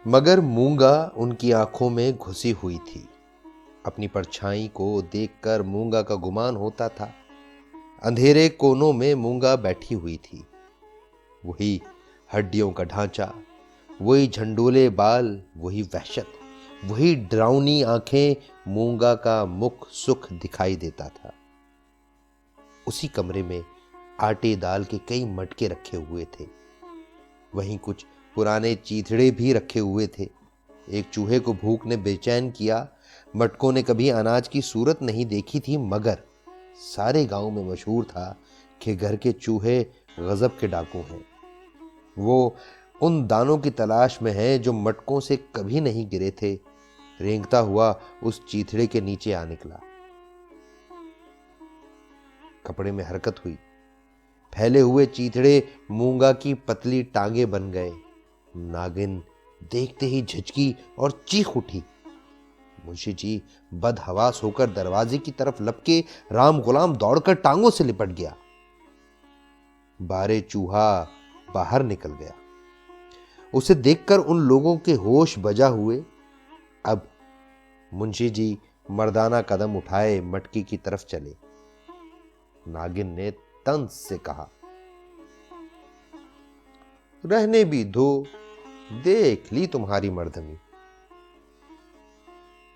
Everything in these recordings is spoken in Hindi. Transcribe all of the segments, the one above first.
मगर मूंगा उनकी आंखों में घुसी हुई थी। अपनी परछाई को देखकर मूंगा का गुमान होता था। अंधेरे कोनों में मूंगा बैठी हुई थी। वही हड्डियों का ढांचा, वही झंडोले बाल, वही वहशत, वही डरावनी आंखें, मूंगा का मुख सुख दिखाई देता था। उसी कमरे में आटे दाल के कई मटके रखे हुए थे। वहीं कुछ पुराने चीथड़े भी रखे हुए थे। एक चूहे को भूख ने बेचैन किया। मटकों ने कभी अनाज की सूरत नहीं देखी थी, मगर सारे गांव में मशहूर था कि घर के चूहे गजब के डाकू हैं। वो उन दानों की तलाश में है जो मटकों से कभी नहीं गिरे थे। रेंगता हुआ उस चीथड़े के नीचे आ निकला। कपड़े में हरकत हुई। फैले हुए चीथड़े मूंगा की पतली टांगे बन गए। नागिन देखते ही झिझकी और चीख उठी। मुंशी जी बदहवास होकर दरवाजे की तरफ लपके राम गुलाम दौड़कर टांगों से लिपट गया। बारे चूहा बाहर निकल गया। उसे देखकर उन लोगों के होश बजा हुए। अब मुंशी जी मर्दाना कदम उठाए मटकी की तरफ चले। नागिन ने तंज से कहा, रहने भी दो, देख ली तुम्हारी मर्दमी।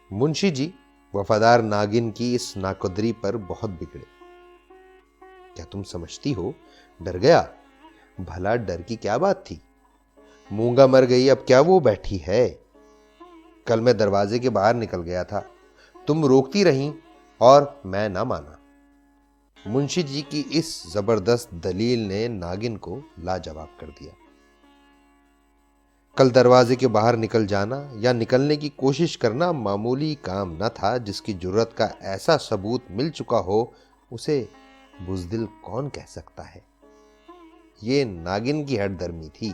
मुंशी जी वफादार नागिन की इस नाकुदरी पर बहुत बिगड़े। क्या तुम समझती हो डर गया? भला डर की क्या बात थी? मूंगा मर गई, अब क्या वो बैठी है? कल मैं दरवाजे के बाहर निकल गया था, तुम रोकती रहीं और मैं ना माना। मुंशी जी की इस जबरदस्त दलील ने नागिन को लाजवाब कर दिया। कल दरवाजे के बाहर निकल जाना या निकलने की कोशिश करना मामूली काम न था। जिसकी जुर्रत का ऐसा सबूत मिल चुका हो, उसे बुज़दिल कौन कह सकता है? ये नागिन की हठधर्मी थी।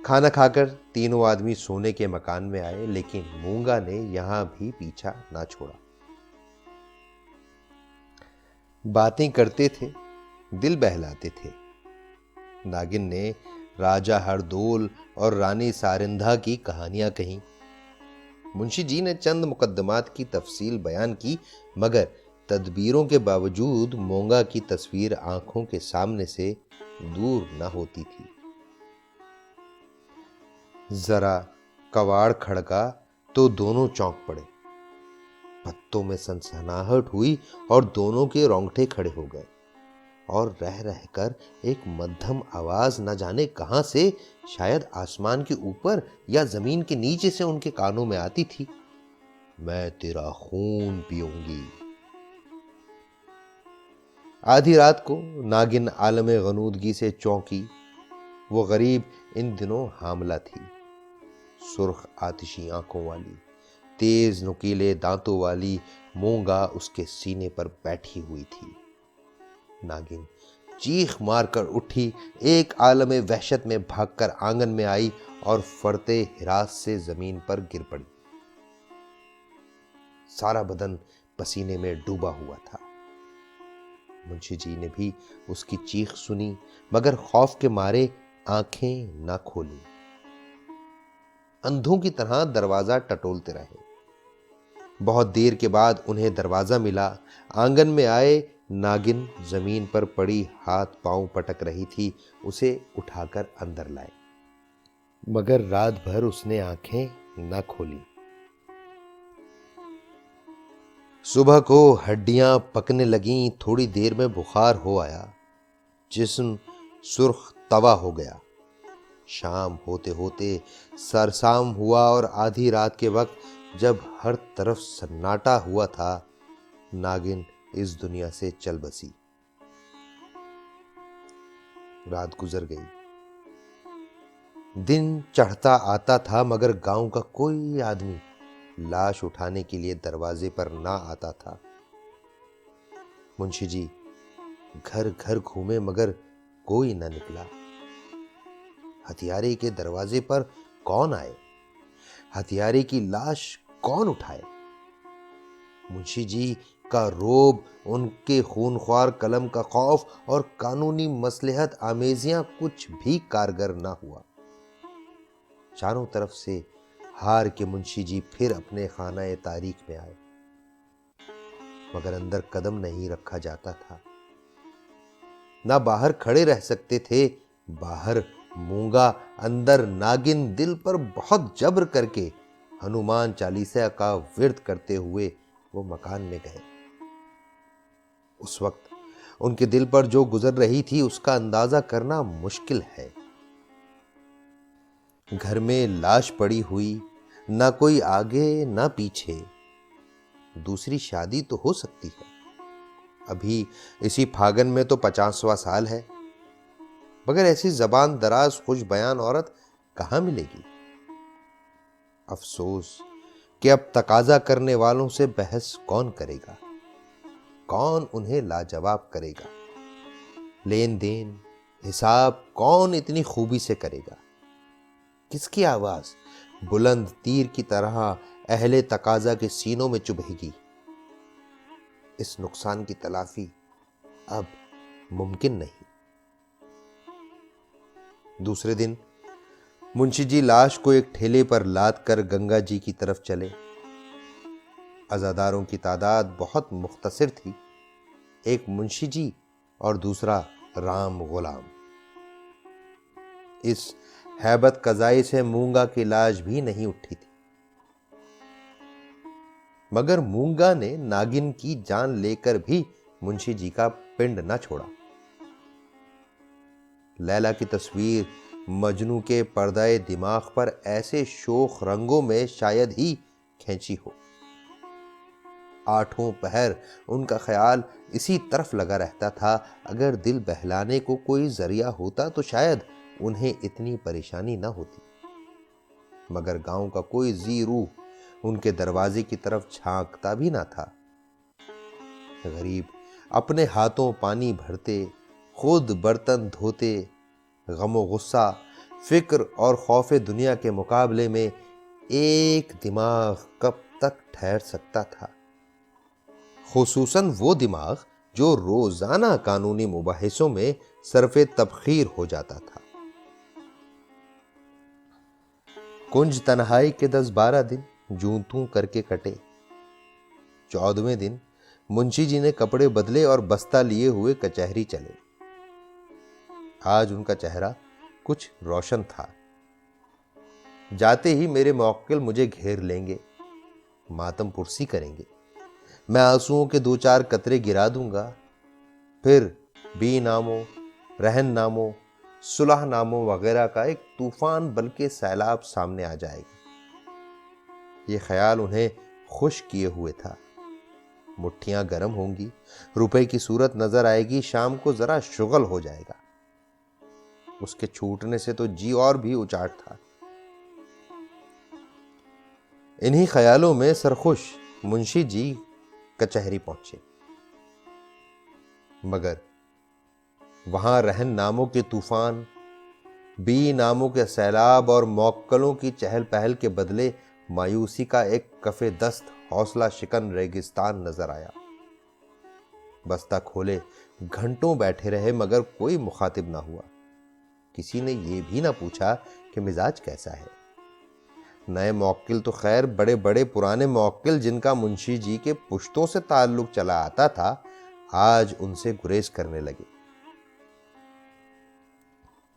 खाना खाकर तीनों आदमी सोने के मकान में आए, लेकिन मूंगा ने यहां भी पीछा ना छोड़ा। बातें करते थे, दिल बहलाते थे। नागिन ने राजा हरदोल और रानी सारिंधा की कहानियां कहीं। मुंशी जी ने चंद मुकद्दमात की तफसील बयान की, मगर तदबीरों के बावजूद मूंगा की तस्वीर आंखों के सामने से दूर न होती थी। जरा कवाड़ खड़का तो दोनों चौंक पड़े। पत्तों में सनसनाहट हुई और दोनों के रोंगटे खड़े हो गए। और रह रहकर एक मध्यम आवाज न जाने कहां से, शायद आसमान के ऊपर या जमीन के नीचे से उनके कानों में आती थी, मैं तेरा खून पीऊंगी। आधी रात को नागिन आलमे गनूदगी से चौंकी। वो गरीब इन दिनों हामला थी। सुर्ख आतिशी आंखों वाली, तेज नुकीले दांतों वाली मूंगा उसके सीने पर बैठी हुई थी। नागिन चीख मारकर उठी, एक आलमे वहशत में भागकर आंगन में आई और फरते हिरास से जमीन पर गिर पड़ी। सारा बदन पसीने में डूबा हुआ था। मुंशी जी ने भी उसकी चीख सुनी, मगर खौफ के मारे आंखें ना खोली। अंधों की तरह दरवाजा टटोलते रहे। बहुत देर के बाद उन्हें दरवाजा मिला। आंगन में आए। नागिन जमीन पर पड़ी हाथ पांव पटक रही थी। उसे उठाकर अंदर लाए, मगर रात भर उसने आंखें न खोली। सुबह को हड्डियां पकने लगीं। थोड़ी देर में बुखार हो आया। जिस्म सुर्ख तवा हो गया। शाम होते होते सरसाम हुआ और आधी रात के वक्त जब हर तरफ सन्नाटा हुआ था, नागिन इस दुनिया से चल बसी। रात गुजर गई। दिन चढ़ता आता था, मगर गांव का कोई आदमी लाश उठाने के लिए दरवाजे पर ना आता था। मुंशी जी घर घर घूमे, मगर कोई न निकला। हथियारे के दरवाजे पर कौन आए? हथियारे की लाश कौन उठाए? मुंशी जी का रोब, उनके खूनख्वार कलम का खौफ और कानूनी मसलहत आमेजियां कुछ भी कारगर ना हुआ। चारों तरफ से हार के मुंशी जी फिर अपने खाना तारीख में आए, मगर अंदर कदम नहीं रखा जाता था। ना बाहर खड़े रह सकते थे। बाहर मूंगा, अंदर नागिन। दिल पर बहुत जब्र करके हनुमान चालीसा का विर्द करते हुए वो मकान में गए। उस वक्त उनके दिल पर जो गुजर रही थी उसका अंदाजा करना मुश्किल है। घर में लाश पड़ी हुई, ना कोई आगे ना पीछे। दूसरी शादी तो हो सकती है, अभी इसी फागन में तो 50वां साल है, मगर ऐसी जबान दराज खुश बयान औरत कहां मिलेगी। अफसोस कि अब तकाजा करने वालों से बहस कौन करेगा, कौन उन्हें लाजवाब करेगा। लेन देन हिसाब कौन इतनी खूबी से करेगा। किसकी आवाज बुलंद तीर की तरह अहले तकाजा के सीनों में चुभेगी। इस नुकसान की तलाफी अब मुमकिन नहीं। दूसरे दिन मुंशी जी लाश को एक ठेले पर लाद कर गंगा जी की तरफ चले। अज़ादारों की तादाद बहुत मुख्तसर थी, एक मुंशी जी और दूसरा राम गुलाम। इस हैबत कज़ाई से मूंगा की लाश भी नहीं उठी थी, मगर मूंगा ने नागिन की जान लेकर भी मुंशी जी का पिंड न छोड़ा। लैला की तस्वीर मजनू के पर्दाए दिमाग पर ऐसे शोख रंगों में शायद ही खींची हो। आठों पहर उनका ख्याल इसी तरफ लगा रहता था। अगर दिल बहलाने को कोई जरिया होता तो शायद उन्हें इतनी परेशानी न होती, मगर गांव का कोई जी रूह उनके दरवाजे की तरफ झांकता भी ना था। गरीब अपने हाथों पानी भरते, खुद बर्तन धोते, गमो गुस्सा, फिक्र और खौफे दुनिया के मुकाबले में एक दिमाग कब तक ठहर सकता था। खुसूसन वो दिमाग जो रोजाना कानूनी मुबाहिसों में सरफे तबखीर हो जाता था। कुंज तन्हाई के 10-12 दिन जूं तू करके कटे। 14वें दिन मुंशी जी ने कपड़े बदले और बस्ता लिए हुए कचहरी चले। आज उनका चेहरा कुछ रोशन था। जाते ही मेरे मौक्किल मुझे घेर लेंगे, मातम पुरसी करेंगे। मैं आंसुओं के 2-4 कतरे गिरा दूंगा, फिर बी नामों, रहन नामों, सुलह नामों वगैरह का एक तूफान बल्कि सैलाब सामने आ जाएगा। ये ख्याल उन्हें खुश किए हुए था। मुट्ठियां गर्म होंगी, रुपए की सूरत नजर आएगी, शाम को जरा शुगल हो जाएगा। उसके छूटने से तो जी और भी उचाट था। इन्हीं ख्यालों में सरखुश मुंशी जी कचहरी पहुंचे, मगर वहां रहन नामों के तूफान, बी नामों के सैलाब और मौक्कलों की चहल पहल के बदले मायूसी का एक कफे दस्त हौसला शिकन रेगिस्तान नजर आया। बस्ता खोले घंटों बैठे रहे, मगर कोई मुखातिब ना हुआ। किसी ने यह भी ना पूछा कि मिजाज कैसा है। नए मौक्किल तो खैर बड़े बड़े पुराने मौक्किल जिनका मुंशी जी के पुश्तों से ताल्लुक चला आता था, आज उनसे गुरेज करने लगे।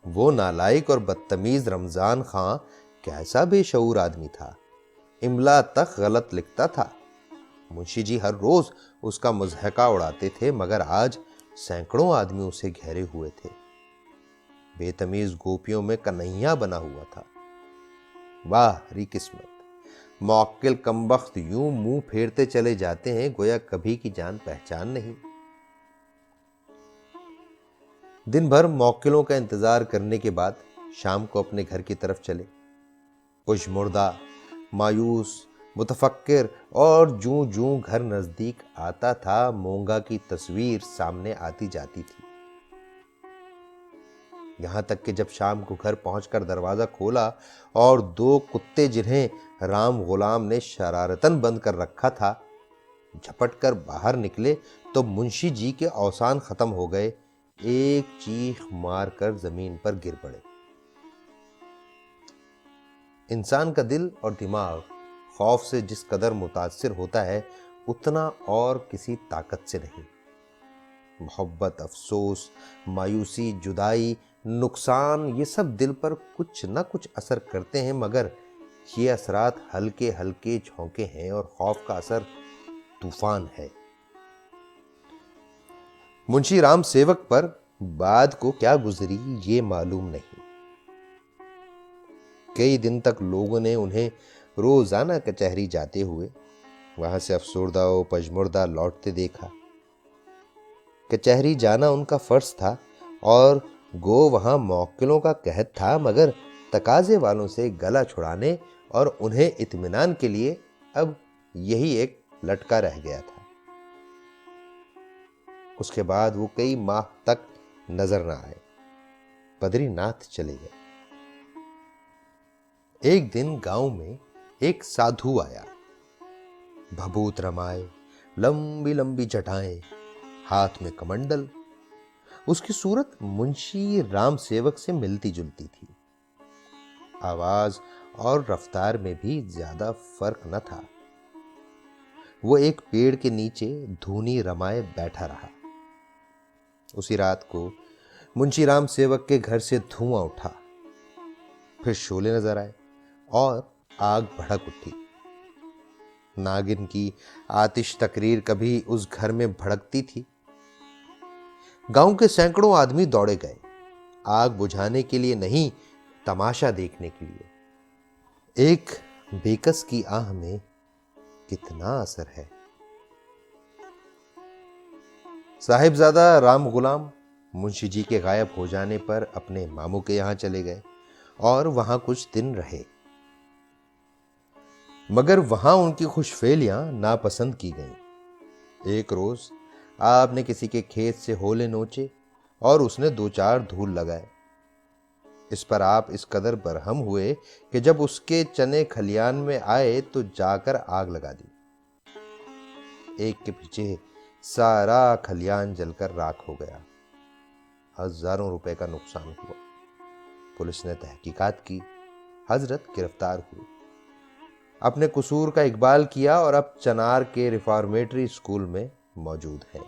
वो नालायक और बदतमीज रमजान खां कैसा बेशऊर आदमी था, इमला तक गलत लिखता था। मुंशी जी हर रोज उसका मुजहका उड़ाते थे, मगर आज सैकड़ों आदमी उसे घेरे हुए थे। बेतमीज गोपियों में कन्हैया बना हुआ था। वाह हरी किस्मत, मौक्किल कमबख्त यूं मुंह फेरते चले जाते हैं गोया कभी की जान पहचान नहीं। दिन भर मौक्किलों का इंतजार करने के बाद शाम को अपने घर की तरफ चले। पुशमुर्दा, मायूस, मुतफक्किर, और जूं जूं घर नजदीक आता था मूंगा की तस्वीर सामने आती जाती थी। यहां तक कि जब शाम को घर पहुंचकर दरवाजा खोला और 2 कुत्ते जिन्हें राम गुलाम ने शरारतन बंद कर रखा था झपट कर बाहर निकले तो मुंशी जी के औसान खत्म हो गए। एक चीख मारकर जमीन पर गिर पड़े। इंसान का दिल और दिमाग खौफ से जिस कदर मुतासिर होता है उतना और किसी ताकत से नहीं। मोहब्बत, अफसोस, मायूसी, जुदाई, नुकसान, ये सब दिल पर कुछ ना कुछ असर करते हैं, मगर ये असरात हल्के हल्के झोंके हैं और खौफ का असर तूफान है। मुंशी राम सेवक पर बाद को क्या गुजरी ये मालूम नहीं। कई दिन तक लोगों ने उन्हें रोजाना कचहरी जाते हुए वहां से अफसुर्दा व पजमुर्दा लौटते देखा। कचहरी जाना उनका फर्ज था और गो वहां मौक्किलों का कहत था, मगर तकाजे वालों से गला छुड़ाने और उन्हें इत्मीनान के लिए अब यही एक लटका रह गया था। उसके बाद वो कई माह तक नजर न आए, बद्रीनाथ चले गए। एक दिन गांव में एक साधु आया, भभूत रमाए, लंबी लंबी जटाएं, हाथ में कमंडल। उसकी सूरत मुंशी राम सेवक से मिलती जुलती थी। आवाज और रफ्तार में भी ज्यादा फर्क न था। वो एक पेड़ के नीचे धूनी रमाए बैठा रहा। उसी रात को मुंशी राम सेवक के घर से धुआं उठा, फिर शोले नजर आए और आग भड़क उठी। नागिन की आतिश तकरीर कभी उस घर में भड़कती थी। गांव के सैकड़ों आदमी दौड़े गए, आग बुझाने के लिए नहीं, तमाशा देखने के लिए। एक बेकस की आह में कितना असर है। साहिबजादा राम गुलाम मुंशी जी के गायब हो जाने पर अपने मामू के यहां चले गए और वहां कुछ दिन रहे, मगर वहां उनकी खुशफेलियां नापसंद की गईं। एक रोज आपने किसी के खेत से होले नोचे और उसने दो चार धूल लगाए। इस पर आप इस कदर बरहम हुए कि जब उसके चने खलियान में आए तो जाकर आग लगा दी। एक के पीछे सारा खलियान जलकर राख हो गया। हजारों रुपए का नुकसान हुआ। पुलिस ने तहकीकात की, हजरत गिरफ्तार हुए, अपने कसूर का इकबाल किया और अब चनार के रिफॉर्मेटरी स्कूल में मौजूद है।